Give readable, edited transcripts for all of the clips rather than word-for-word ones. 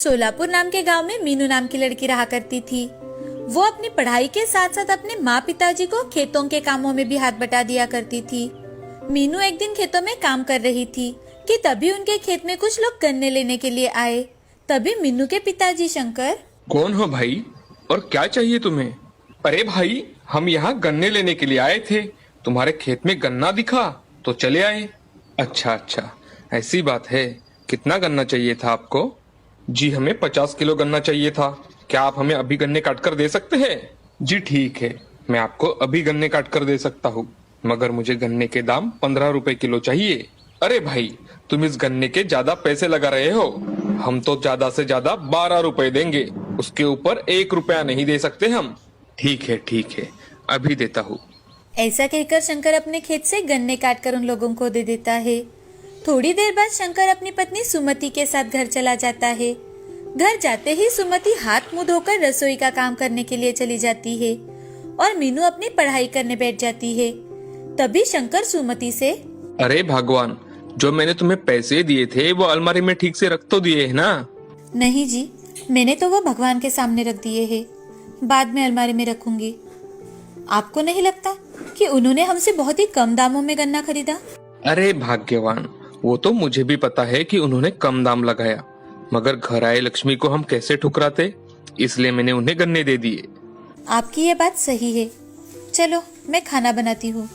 सोलापुर नाम के गांव में मीनू नाम की लड़की रहा करती थी। वो अपनी पढ़ाई के साथ साथ अपने माँ पिताजी को खेतों के कामों में भी हाथ बटा दिया करती थी। मीनू एक दिन खेतों में काम कर रही थी कि तभी उनके खेत में कुछ लोग गन्ने लेने के लिए आए। तभी मीनू के पिताजी शंकर, कौन हो भाई और क्या चाहिए तुम्हें? अरे भाई, हम यहाँ गन्ने लेने के लिए आए थे। तुम्हारे खेत में गन्ना दिखा तो चले आए। अच्छा अच्छा, ऐसी बात है। कितना गन्ना चाहिए था आपको? जी, हमें 50 किलो गन्ना चाहिए था। क्या आप हमें अभी गन्ने काट कर दे सकते हैं? जी ठीक है, मैं आपको अभी गन्ने काट कर दे सकता हूँ, मगर मुझे गन्ने के दाम 15 रुपए किलो चाहिए। अरे भाई, तुम इस गन्ने के ज्यादा पैसे लगा रहे हो। हम तो ज्यादा से ज्यादा 12 रुपए देंगे, उसके ऊपर 1 रुपया नहीं दे सकते हम। ठीक है, अभी देता हूँ। ऐसा कहकर शंकर अपने खेत से गन्ने काट कर उन लोगों को दे देता है। थोड़ी देर बाद शंकर अपनी पत्नी सुमति के साथ घर चला जाता है। घर जाते ही सुमति हाथ मुंह धोकर रसोई का काम करने के लिए चली जाती है और मीनू अपनी पढ़ाई करने बैठ जाती है। तभी शंकर सुमति से, अरे भगवान, जो मैंने तुम्हें पैसे दिए थे वो अलमारी में ठीक से रख तो दिए है ना? नहीं जी, मैंने तो वो भगवान के सामने रख दिए हैं, बाद में अलमारी में रखूंगी। आपको नहीं लगता कि उन्होंने हमसे बहुत ही कम दामों में गन्ना खरीदा? अरे भाग्यवान, वो तो मुझे भी पता है कि उन्होंने कम दाम लगाया, मगर घर आए लक्ष्मी को हम कैसे ठुकराते, इसलिए मैंने उन्हें गन्ने दे दिए। आपकी ये बात सही है। चलो मैं खाना बनाती हूँ।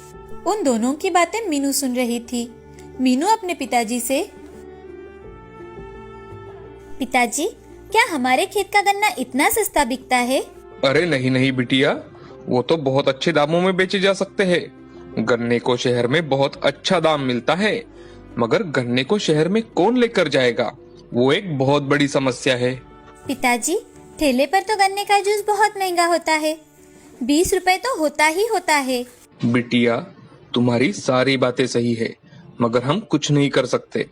उन दोनों की बातें मीनू सुन रही थी। मीनू अपने पिताजी से, पिताजी, क्या हमारे खेत का गन्ना इतना सस्ता बिकता है? अरे नहीं बिटिया, वो तो बहुत अच्छे दामों में बेचे जा सकते हैं। गन्ने को शहर में बहुत अच्छा दाम मिलता है, मगर गन्ने को शहर में कौन लेकर जाएगा, वो एक बहुत बड़ी समस्या है। पिताजी, ठेले पर तो गन्ने का जूस बहुत महंगा होता है, 20 रुपए तो होता ही होता है। बिटिया, तुम्हारी सारी बातें सही है, मगर हम कुछ नहीं कर सकते।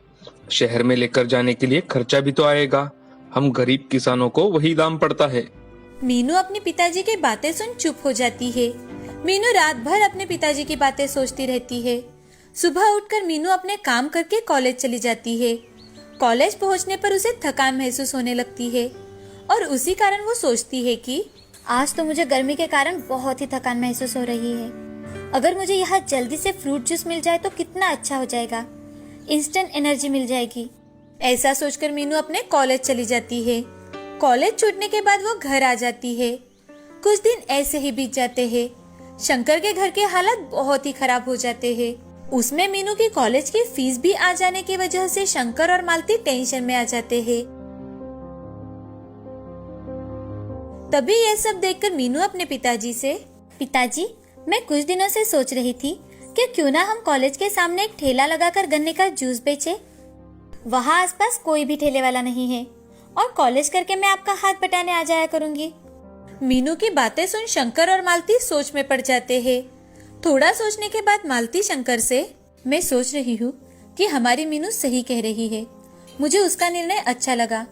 शहर में लेकर जाने के लिए खर्चा भी तो आएगा। हम गरीब किसानों को वही दाम पड़ता है। मीनू अपने पिताजी की बातें सुन चुप हो जाती है। मीनू रात भर अपने पिताजी की बातें सोचती रहती है। सुबह उठकर मीनू अपने काम करके कॉलेज चली जाती है। कॉलेज पहुंचने पर उसे थकान महसूस होने लगती है और उसी कारण वो सोचती है कि आज तो मुझे गर्मी के कारण बहुत ही थकान महसूस हो रही है। अगर मुझे यहाँ जल्दी से फ्रूट जूस मिल जाए तो कितना अच्छा हो जाएगा, इंस्टेंट एनर्जी मिल जाएगी। ऐसा सोचकर मीनू अपने कॉलेज चली जाती है। कॉलेज छूटने के बाद वो घर आ जाती है। कुछ दिन ऐसे ही बीत जाते हैं। शंकर के घर के हालात बहुत ही खराब हो जाते हैं। उसमें मीनू की कॉलेज की फीस भी आ जाने की वजह से शंकर और मालती टेंशन में आ जाते हैं। तभी ये सब देखकर मीनू अपने पिताजी से, पिताजी, मैं कुछ दिनों से सोच रही थी कि क्यों ना हम कॉलेज के सामने एक ठेला लगाकर गन्ने का जूस बेचे। वहाँ आसपास कोई भी ठेले वाला नहीं है और कॉलेज करके मैं आपका हाथ बटाने आ जाया करूंगी। मीनू की बातें सुन शंकर और मालती सोच में पड़ जाते हैं। थोड़ा सोचने के बाद मालती शंकर से, मैं सोच रही हूँ कि हमारी मीनू सही कह रही है। मुझे उसका निर्णय अच्छा लगा।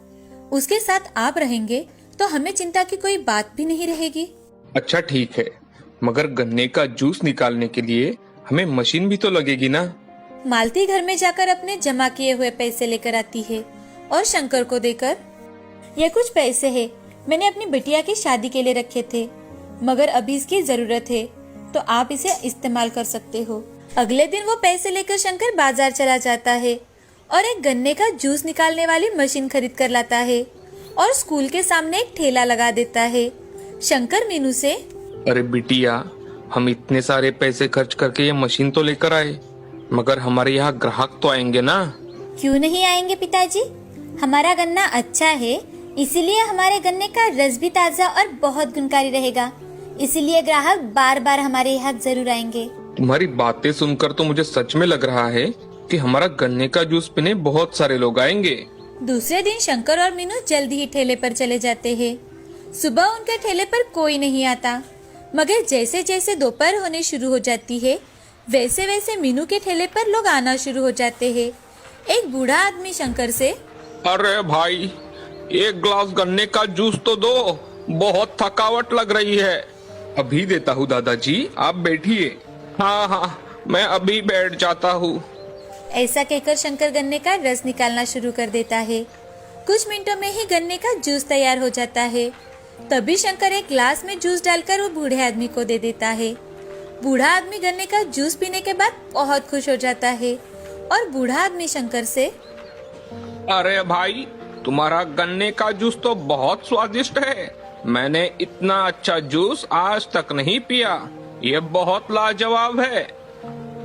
उसके साथ आप रहेंगे तो हमें चिंता की कोई बात भी नहीं रहेगी। अच्छा ठीक है, मगर गन्ने का जूस निकालने के लिए हमें मशीन भी तो लगेगी ना? मालती घर में जाकर अपने जमा किए हुए पैसे लेकर आती है और शंकर को देकर, ये कुछ पैसे है, मैंने अपनी बिटिया की शादी के लिए रखे थे, मगर अभी इसकी जरूरत है तो आप इसे इस्तेमाल कर सकते हो। अगले दिन वो पैसे लेकर शंकर बाजार चला जाता है और एक गन्ने का जूस निकालने वाली मशीन खरीद कर लाता है और स्कूल के सामने एक ठेला लगा देता है। शंकर मीनू से, अरे बिटिया, हम इतने सारे पैसे खर्च करके ये मशीन तो लेकर आए, मगर हमारे यहाँ ग्राहक तो आएंगे ना? क्यों नहीं आएंगे पिताजी, हमारा गन्ना अच्छा है, इसीलिए हमारे गन्ने का रस भी ताजा और बहुत गुणकारी रहेगा, इसीलिए ग्राहक बार बार हमारे यहाँ जरूर आएंगे। तुम्हारी बातें सुनकर तो मुझे सच में लग रहा है कि हमारा गन्ने का जूस पीने बहुत सारे लोग आएंगे। दूसरे दिन शंकर और मीनू जल्दी ही ठेले पर चले जाते हैं। सुबह उनके ठेले पर कोई नहीं आता, मगर जैसे जैसे दोपहर होने शुरू हो जाती है वैसे वैसे मीनू के ठेले पर लोग आना शुरू हो जाते हैं। एक बूढ़ा आदमी शंकर से, अरे भाई, एक ग्लास गन्ने का जूस तो दो, बहुत थकावट लग रही है। अभी देता हूँ दादाजी, आप बैठिए। हाँ, मैं अभी बैठ जाता हूँ। ऐसा कहकर शंकर गन्ने का रस निकालना शुरू कर देता है। कुछ मिनटों में ही गन्ने का जूस तैयार हो जाता है। तभी शंकर एक ग्लास में जूस डालकर वो बूढ़े आदमी को दे देता है। बूढ़ा आदमी गन्ने का जूस पीने के बाद बहुत खुश हो जाता है और बूढ़ा आदमी शंकर से, अरे भाई, तुम्हारा गन्ने का जूस तो बहुत स्वादिष्ट है। मैंने इतना अच्छा जूस आज तक नहीं पिया। ये बहुत लाजवाब है।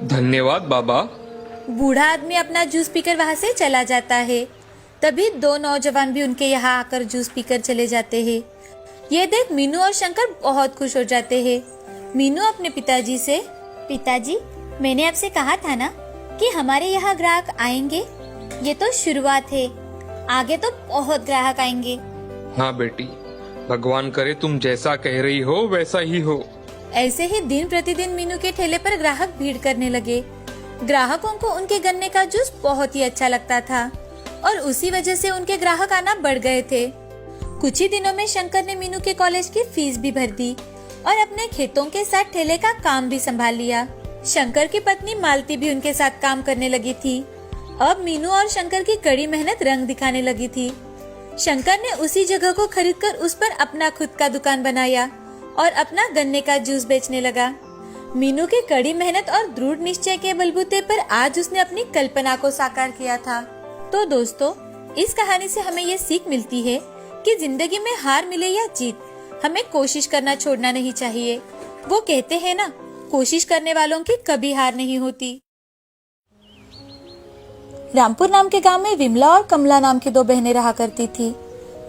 धन्यवाद बाबा। बूढ़ा आदमी अपना जूस पीकर वहाँ से चला जाता है। तभी दो नौजवान भी उनके यहाँ आकर जूस पीकर चले जाते हैं। ये देख मीनू और शंकर बहुत खुश हो जाते हैं। मीनू अपने पिताजी से, पिताजी, मैंने आपसे कहा था ना कि हमारे यहाँ ग्राहक आएंगे। ये तो शुरुआत है, आगे तो बहुत ग्राहक आएंगे। हाँ बेटी, भगवान करे तुम जैसा कह रही हो वैसा ही हो। ऐसे ही दिन प्रतिदिन मीनू के ठेले पर ग्राहक भीड़ करने लगे। ग्राहकों को उनके गन्ने का जूस बहुत ही अच्छा लगता था और उसी वजह से उनके ग्राहक आना बढ़ गए थे। कुछ ही दिनों में शंकर ने मीनू के कॉलेज की फीस भी भर दी और अपने खेतों के साथ ठेले का काम भी संभाल लिया। शंकर की पत्नी मालती भी उनके साथ काम करने लगी थी। अब मीनू और शंकर की कड़ी मेहनत रंग दिखाने लगी थी। शंकर ने उसी जगह को खरीदकर उस पर अपना खुद का दुकान बनाया और अपना गन्ने का जूस बेचने लगा। मीनू की कड़ी मेहनत और दृढ़ निश्चय के बलबूते पर आज उसने अपनी कल्पना को साकार किया था। तो दोस्तों, इस कहानी से हमें ये सीख मिलती है कि जिंदगी में हार मिले या जीत, हमें कोशिश करना छोड़ना नहीं चाहिए। वो कहते हैं ना, कोशिश करने वालों की कभी हार नहीं होती। रामपुर नाम के गांव में विमला और कमला नाम की दो बहनें रहा करती थी।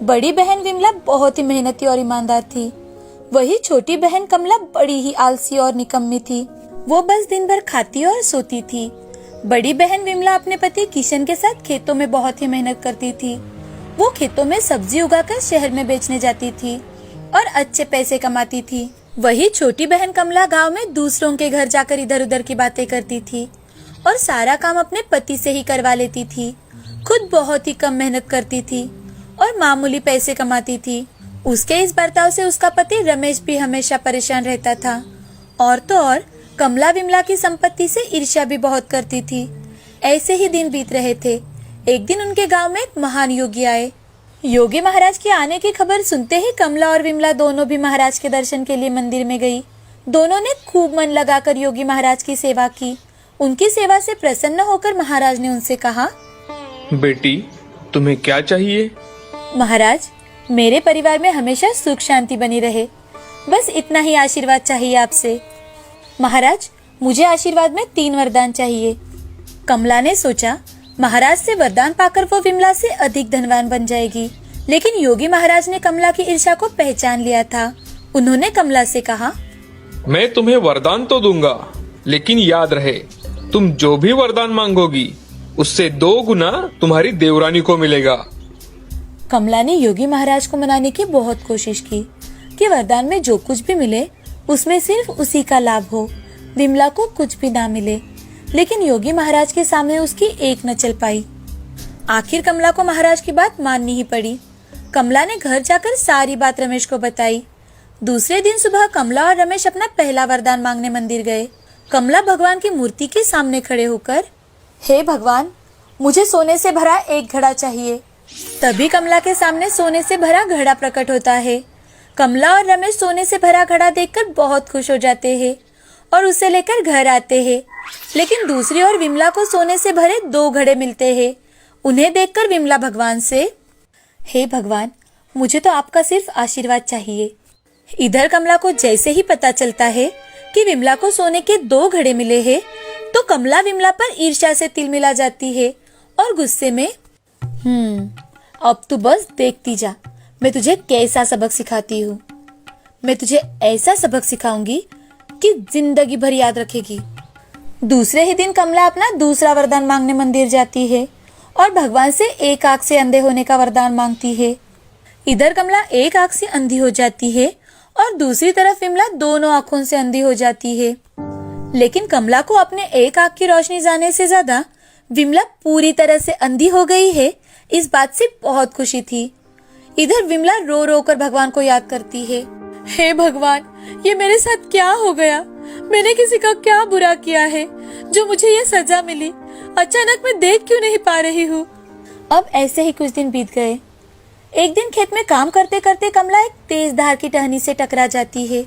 बड़ी बहन विमला बहुत ही मेहनती और ईमानदार थी। वही छोटी बहन कमला बड़ी ही आलसी और निकम्मी थी। वो बस दिन भर खाती और सोती थी। बड़ी बहन विमला अपने पति किशन के साथ खेतों में बहुत ही मेहनत करती थी। वो खेतों में सब्जी उगाकर शहर में बेचने जाती थी और अच्छे पैसे कमाती थी। वही छोटी बहन कमला गांव में दूसरों के घर जाकर इधर उधर की बातें करती थी और सारा काम अपने पति से ही करवा लेती थी। खुद बहुत ही कम मेहनत करती थी और मामूली पैसे कमाती थी। उसके इस बर्ताव से उसका पति रमेश भी हमेशा परेशान रहता था। और तो और कमला विमला की संपत्ति से ईर्ष्या भी बहुत करती थी। ऐसे ही दिन बीत रहे थे। एक दिन उनके गांव में एक महान योगी आए। योगी महाराज के आने की खबर सुनते ही कमला और विमला दोनों भी महाराज के दर्शन के लिए मंदिर में गई। दोनों ने खूब मन लगाकर योगी महाराज की सेवा की। उनकी सेवा से प्रसन्न होकर महाराज ने उनसे कहा, बेटी, तुम्हें क्या चाहिए? महाराज, मेरे परिवार में हमेशा सुख शांति बनी रहे, बस इतना ही आशीर्वाद चाहिए आपसे। महाराज, मुझे आशीर्वाद में 3 वरदान चाहिए। कमला ने सोचा, महाराज से वरदान पाकर वो विमला से अधिक धनवान बन जाएगी। लेकिन योगी महाराज ने कमला की ईर्ष्या को पहचान लिया था। उन्होंने कमला से कहा, मैं तुम्हें वरदान तो दूंगा, लेकिन याद रहे, तुम जो भी वरदान मांगोगी उससे 2 गुना तुम्हारी देवरानी को मिलेगा। कमला ने योगी महाराज को मनाने की बहुत कोशिश की कि वरदान में जो कुछ भी मिले उसमें सिर्फ उसी का लाभ हो, विमला को कुछ भी ना मिले। लेकिन योगी महाराज के सामने उसकी एक न चल पाई। आखिर कमला को महाराज की बात माननी ही पड़ी। कमला ने घर जाकर सारी बात रमेश को बताई। दूसरे दिन सुबह कमला और रमेश अपना पहला वरदान मांगने मंदिर गए। कमला भगवान की मूर्ति के सामने खड़े होकर, हे भगवान, मुझे सोने से भरा एक घड़ा चाहिए। तभी कमला के सामने सोने से भरा घड़ा प्रकट होता है। कमला और रमेश सोने से भरा घड़ा देखकर बहुत खुश हो जाते हैं और उसे लेकर घर आते हैं। लेकिन दूसरी ओर विमला को सोने से भरे 2 घड़े मिलते हैं। उन्हें देखकर विमला भगवान से, हे भगवान, मुझे तो आपका सिर्फ आशीर्वाद चाहिए। इधर कमला को जैसे ही पता चलता है कि विमला को सोने के 2 घड़े मिले हैं, तो कमला विमला पर ईर्ष्या से तिलमिला जाती है और गुस्से में, अब तू बस देखती जा, मैं तुझे कैसा सबक सिखाती हूँ। मैं तुझे ऐसा सबक सिखाऊंगी कि जिंदगी भर याद रखेगी। दूसरे ही दिन कमला अपना दूसरा वरदान मांगने मंदिर जाती है और भगवान से एक आंख से अंधे होने का वरदान मांगती है। इधर कमला एक आंख से अंधी हो जाती है और दूसरी तरफ विमला दोनों आंखों से अंधी हो जाती है। लेकिन कमला को अपने एक आंख की रोशनी जाने से ज्यादा विमला पूरी तरह से अंधी हो गई है, इस बात से बहुत खुशी थी। इधर विमला रो रो कर भगवान को याद करती है, हे भगवान, ये मेरे साथ क्या हो गया? मैंने किसी का क्या बुरा किया है जो मुझे ये सजा मिली? अचानक मैं देख क्यों नहीं पा रही हूँ? अब ऐसे ही कुछ दिन बीत गए। एक दिन खेत में काम करते करते कमला एक तेज धार की टहनी से टकरा जाती है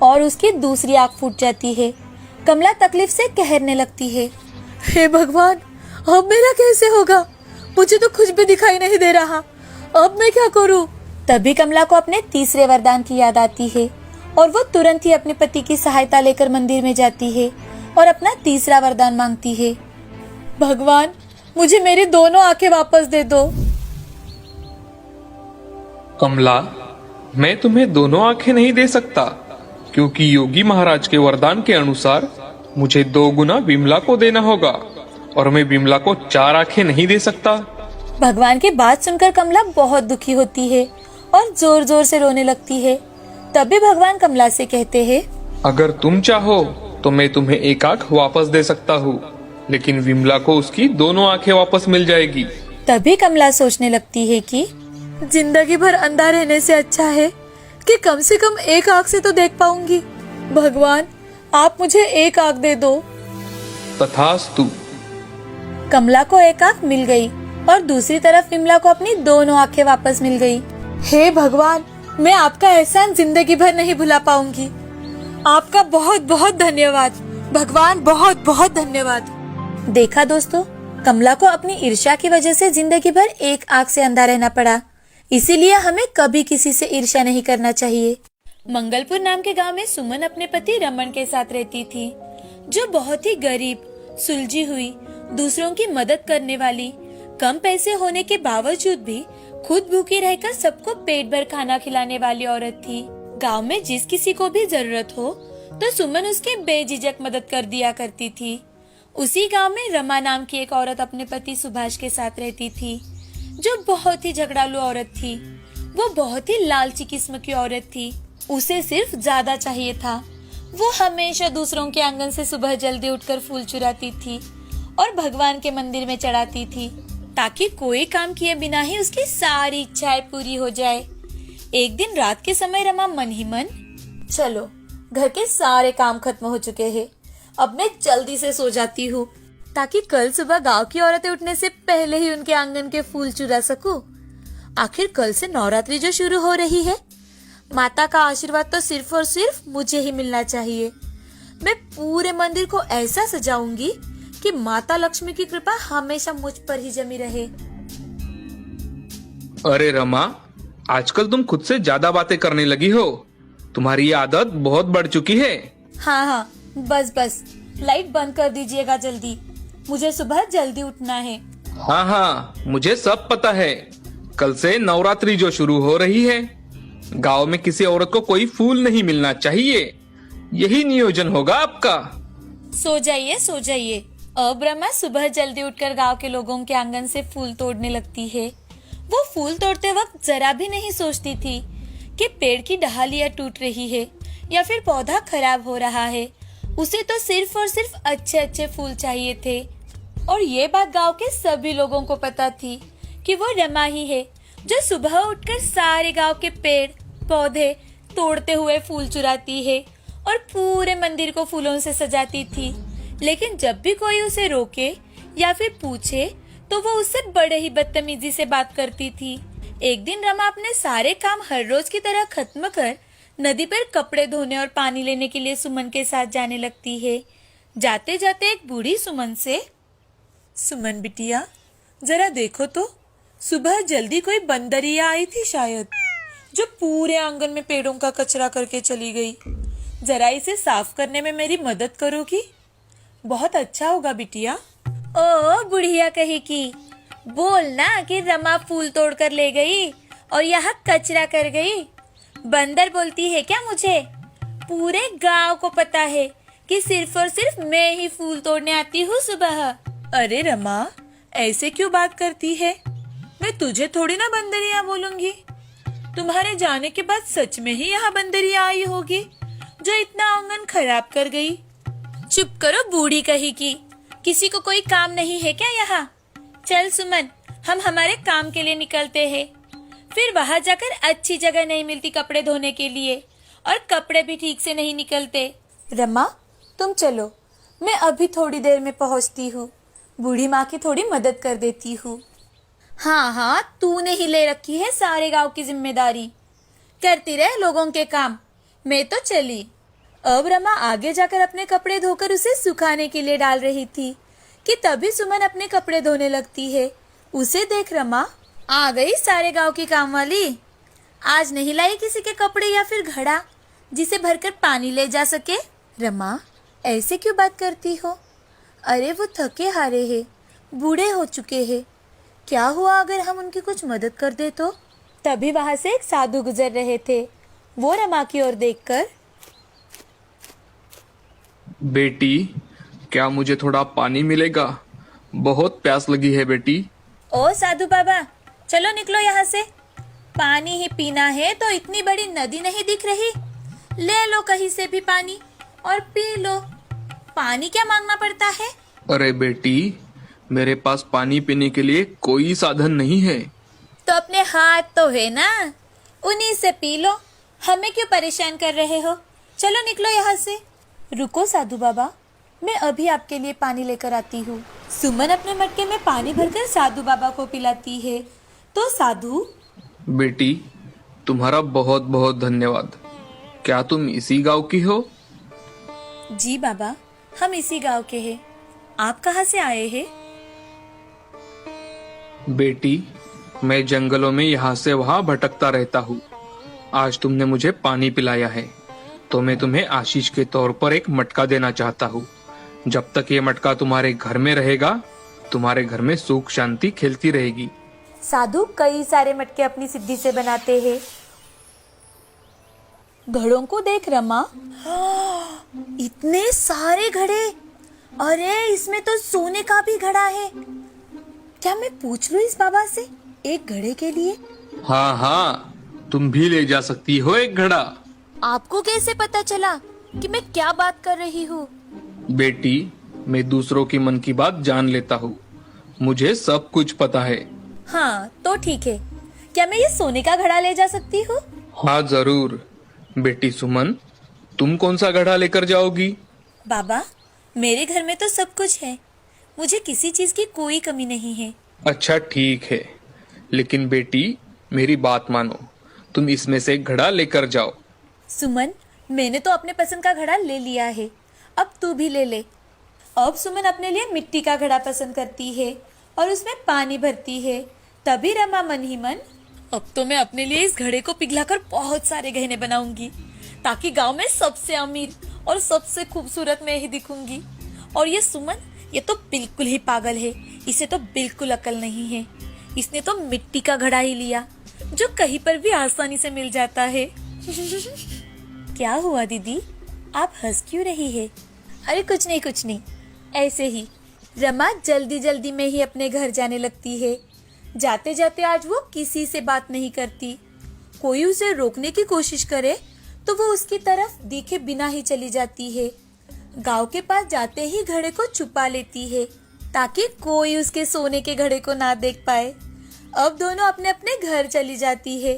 और उसकी दूसरी आंख फूट जाती है। कमला तकलीफ से कहरने लगती है, हे भगवान, अब मेरा कैसे होगा? मुझे तो कुछ भी दिखाई नहीं दे रहा, अब मैं क्या करूं? तभी कमला को अपने तीसरे वरदान की याद आती है और वो तुरंत ही अपने पति की सहायता लेकर मंदिर में जाती है और अपना तीसरा वरदान मांगती है, भगवान, मुझे मेरी दोनों आंखें वापस दे दो। कमला, मैं तुम्हें दोनों आंखें नहीं दे सकता, क्योंकि योगी महाराज के वरदान के अनुसार मुझे 2 गुना विमला को देना होगा और मैं विमला को 4 आंखें नहीं दे सकता। भगवान की बात सुनकर कमला बहुत दुखी होती है और जोर जोर से रोने लगती है। तभी भगवान कमला से कहते हैं, अगर तुम चाहो तो मैं तुम्हें 1 आंख वापस दे सकता हूँ, लेकिन विमला को उसकी दोनों आंखें वापस मिल जाएगी। तभी कमला सोचने लगती है कि जिंदगी भर अंधा रहने से अच्छा है कि कम से कम 1 आंख से तो देख पाऊंगी। भगवान, आप मुझे 1 आंख दे दो। तथास्तु। कमला को 1 आंख मिल गई और दूसरी तरफ विमला को अपनी दोनों आंखें वापस मिल गई। हे भगवान, मैं आपका एहसान जिंदगी भर नहीं भुला पाऊंगी। आपका बहुत बहुत धन्यवाद भगवान, बहुत बहुत धन्यवाद। देखा दोस्तों, कमला को अपनी ईर्ष्या की वजह से जिंदगी भर 1 आंख से अंधा रहना पड़ा। इसीलिए हमें कभी किसी से ईर्ष्या नहीं करना चाहिए। मंगलपुर नाम के गांव में सुमन अपने पति रमन के साथ रहती थी, जो बहुत ही गरीब, सुलझी हुई, दूसरों की मदद करने वाली, कम पैसे होने के बावजूद भी खुद भूखी रहकर सबको पेट भर खाना खिलाने वाली औरत थी। गांव में जिस किसी को भी जरूरत हो तो सुमन उसकी बेझिझक मदद कर दिया करती थी। उसी गांव में रमा नाम की एक औरत अपने पति सुभाष के साथ रहती थी, जो बहुत ही झगड़ालू औरत थी। वो बहुत ही लालची किस्म की औरत थी। उसे सिर्फ ज्यादा चाहिए था। वो हमेशा दूसरों के आंगन से सुबह जल्दी उठकर फूल चुराती थी और भगवान के मंदिर में चढ़ाती थी, ताकि कोई काम किए बिना ही उसकी सारी इच्छाएं पूरी हो जाए। एक दिन रात के समय रमा मन ही मन, चलो घर के सारे काम खत्म हो चुके हैं, अब मैं जल्दी से सो जाती हूँ, ताकि कल सुबह गांव की औरतें उठने से पहले ही उनके आंगन के फूल चुरा सकूं। आखिर कल से नवरात्रि जो शुरू हो रही है, माता का आशीर्वाद तो सिर्फ और सिर्फ मुझे ही मिलना चाहिए। मैं पूरे मंदिर को ऐसा सजाऊंगी कि माता लक्ष्मी की कृपा हमेशा मुझ पर ही जमी रहे। अरे रमा, आजकल तुम खुद से ज्यादा बातें करने लगी हो। तुम्हारी ये आदत बहुत बढ़ चुकी है। हाँ हाँ, बस बस, लाइट बंद कर दीजिएगा जल्दी, मुझे सुबह जल्दी उठना है। हाँ हाँ, मुझे सब पता है। कल से नवरात्रि जो शुरू हो रही है, गांव में किसी औरत को कोई फूल नहीं मिलना चाहिए। यही नियोजन होगा आपका। सो जाइए सो जाइए। अब रमा सुबह जल्दी उठकर गांव के लोगों के आंगन से फूल तोड़ने लगती है। वो फूल तोड़ते वक्त जरा भी नहीं सोचती थी कि पेड़ की डालियां टूट रही है या फिर पौधा खराब हो रहा है। उसे तो सिर्फ और सिर्फ अच्छे अच्छे फूल चाहिए थे। और ये बात गांव के सभी लोगों को पता थी कि वो रमा ही है, जो सुबह उठकर सारे गांव के पेड़ पौधे तोड़ते हुए फूल चुराती है और पूरे मंदिर को फूलों से सजाती थी। लेकिन जब भी कोई उसे रोके या फिर पूछे तो वो उससे बड़े ही बदतमीजी से बात करती थी। एक दिन रमा अपने सारे काम हर रोज की तरह खत्म कर नदी पर कपड़े धोने और पानी लेने के लिए सुमन के साथ जाने लगती है। जाते जाते एक बूढ़ी सुमन से, सुमन बिटिया, जरा देखो तो, सुबह जल्दी कोई बंदरिया आई थी शायद, जो पूरे आंगन में पेड़ों का कचरा करके चली गई। जरा इसे साफ करने में मेरी मदद करोगी? बहुत अच्छा होगा बिटिया। ओ बुढ़िया कही की, बोलना कि रमा फूल तोड़कर ले गई और यहाँ कचरा कर गई। बंदर बोलती है क्या मुझे? पूरे गांव को पता है कि सिर्फ और सिर्फ मैं ही फूल तोड़ने आती हूँ सुबह। अरे रमा, ऐसे क्यों बात करती है? मैं तुझे थोड़ी ना बंदरिया बोलूंगी। तुम्हारे जाने के बाद सच में ही यहाँ बंदरिया आई होगी, जो इतना आंगन खराब कर गई। चुप करो बूढ़ी कही की, किसी को कोई काम नहीं है क्या यहाँ? चल सुमन, हम हमारे काम के लिए निकलते हैं। फिर वहां जाकर अच्छी जगह नहीं मिलती कपड़े धोने के लिए और कपड़े भी ठीक से नहीं निकलते। रमा, तुम चलो, मैं अभी थोड़ी देर में पहुंचती हूँ। बूढ़ी माँ की थोड़ी मदद कर देती हूँ। हाँ हाँ, तूने ही ले रखी है सारे गांव की जिम्मेदारी। करती रहे लोगों के काम, मैं तो चली। अब रमा आगे जाकर अपने कपड़े धोकर उसे सुखाने के लिए डाल रही थी कि तभी सुमन अपने कपड़े धोने लगती है। उसे देख रमा, आ गई सारे गांव की काम वाली। आज नहीं लाई किसी के कपड़े या फिर घड़ा जिसे भरकर पानी ले जा सके। रमा, ऐसे क्यों बात करती हो? अरे वो थके हारे हैं, बूढ़े हो चुके हैं। क्या हुआ अगर हम उनकी कुछ मदद कर दे तो? तभी वहां से एक साधु गुजर रहे थे। वो रमा की ओर देखकर, बेटी, क्या मुझे थोड़ा पानी मिलेगा? बहुत प्यास लगी है बेटी। ओ साधु बाबा, चलो निकलो यहाँ से। पानी ही पीना है तो इतनी बड़ी नदी नहीं दिख रही? ले लो कहीं से भी पानी और पी लो। पानी क्या मांगना पड़ता है? अरे बेटी, मेरे पास पानी पीने के लिए कोई साधन नहीं है। तो अपने हाथ तो है ना, उन्हीं से पी लो। हमें क्यों परेशान कर रहे हो? चलो निकलो यहाँ से। रुको साधु बाबा, मैं अभी आपके लिए पानी लेकर आती हूँ। सुमन अपने मटके में पानी भरकर साधु बाबा को पिलाती है। तो साधु, बेटी, तुम्हारा बहुत बहुत धन्यवाद। क्या तुम इसी गांव की हो? जी बाबा, हम इसी गांव के हैं। आप कहाँ से आए हैं? बेटी, मैं जंगलों में यहाँ से वहाँ भटकता रहता हूँ। आज तुमने मुझे पानी पिलाया है तो मैं तुम्हें आशीष के तौर पर एक मटका देना चाहता हूँ। जब तक ये मटका तुम्हारे घर में रहेगा, तुम्हारे घर में सुख शांति खिलती रहेगी। साधु कई सारे मटके अपनी सिद्धि से बनाते हैं। घड़ों को देख रमा, इतने सारे घड़े! अरे इसमें तो सोने का भी घड़ा है। क्या मैं पूछ लूं इस बाबा से एक घड़े के लिए? हाँ हाँ, तुम भी ले जा सकती हो एक घड़ा। आपको कैसे पता चला कि मैं क्या बात कर रही हूँ? बेटी, मैं दूसरों की मन की बात जान लेता हूँ। मुझे सब कुछ पता है। हाँ तो ठीक है। क्या मैं ये सोने का घड़ा ले जा सकती हूँ? हाँ जरूर। बेटी सुमन, तुम कौन सा घड़ा लेकर जाओगी? बाबा, मेरे घर में तो सब कुछ है। मुझे किसी चीज की कोई कमी नहीं है। अच्छा ठीक है, लेकिन बेटी मेरी बात मानो, तुम इसमें से एक घड़ा लेकर जाओ। सुमन, मैंने तो अपने पसंद का घड़ा ले लिया है, अब तू भी ले ले। अब सुमन अपने लिए मिट्टी का घड़ा पसंद करती है और उसमें पानी भरती है। तभी रमा मन ही मन, अब तो मैं अपने लिए इस घड़े को पिघलाकर बहुत सारे गहने बनाऊंगी ताकि गांव में सबसे अमीर और सबसे खूबसूरत मैं ही दिखूंगी। और ये सुमन, ये तो बिल्कुल ही पागल है। इसे तो बिल्कुल अकल नहीं है। इसने तो मिट्टी का घड़ा ही लिया जो कहीं पर भी आसानी से मिल जाता है। क्या हुआ दीदी, आप हंस क्यों रही है? अरे कुछ नहीं कुछ नहीं, ऐसे ही। रमा जल्दी जल्दी में ही अपने घर जाने लगती है। जाते जाते आज वो किसी से बात नहीं करती। कोई उसे रोकने की कोशिश करे तो वो उसकी तरफ देखे बिना ही चली जाती है। गांव के पास जाते ही घड़े को छुपा लेती है ताकि कोई उसके सोने के घड़े को ना देख पाए। अब दोनों अपने अपने घर चली जाती है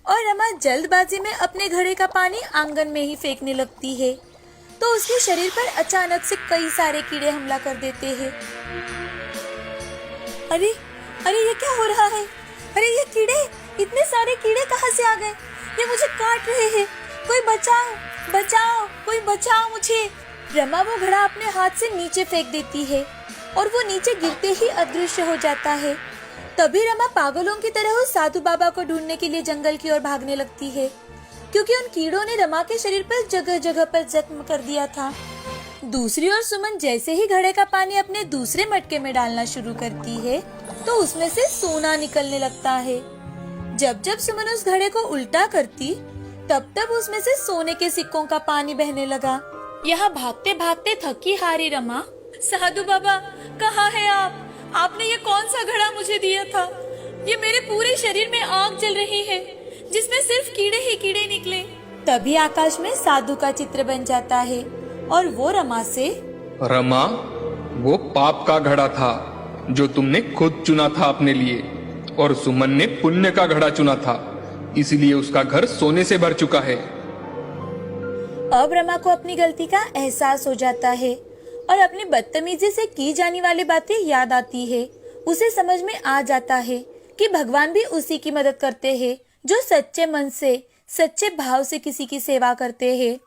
और रमा जल्दबाजी में अपने घड़े का पानी आंगन में ही फेंकने लगती है तो उसके शरीर पर अचानक से कई सारे कीड़े हमला कर देते हैं। अरे अरे ये क्या हो रहा है? अरे ये कीड़े, इतने सारे कीड़े कहाँ से आ गए? ये मुझे काट रहे हैं। कोई बचाओ बचाओ, कोई बचाओ मुझे। रमा वो घड़ा अपने हाथ से नीचे फेंक देती है और वो नीचे गिरते ही अदृश्य हो जाता है। तभी रमा पागलों की तरह उस साधु बाबा को ढूंढने के लिए जंगल की ओर भागने लगती है क्योंकि उन कीड़ों ने रमा के शरीर पर जगह जगह पर जख्म कर दिया था। दूसरी ओर सुमन जैसे ही घड़े का पानी अपने दूसरे मटके में डालना शुरू करती है तो उसमें से सोना निकलने लगता है। जब जब सुमन उस घड़े को उल्टा करती तब तब उसमें से सोने के सिक्कों का पानी बहने लगा। यहाँ भागते भागते थकी हारी रमा, साधु बाबा कहाँ है आप? आपने ये कौन सा घड़ा मुझे दिया था? ये मेरे पूरे शरीर में आग जल रही है जिसमें सिर्फ कीड़े ही कीड़े निकले। तभी आकाश में साधु का चित्र बन जाता है और वो रमा से, रमा, वो पाप का घड़ा था जो तुमने खुद चुना था अपने लिए, और सुमन ने पुण्य का घड़ा चुना था, इसलिए उसका घर सोने से भर चुका है। अब रमा को अपनी गलती का एहसास हो जाता है और अपनी बदतमीजी से की जाने वाली बातें याद आती है। उसे समझ में आ जाता है कि भगवान भी उसी की मदद करते हैं जो सच्चे मन से, सच्चे भाव से किसी की सेवा करते हैं।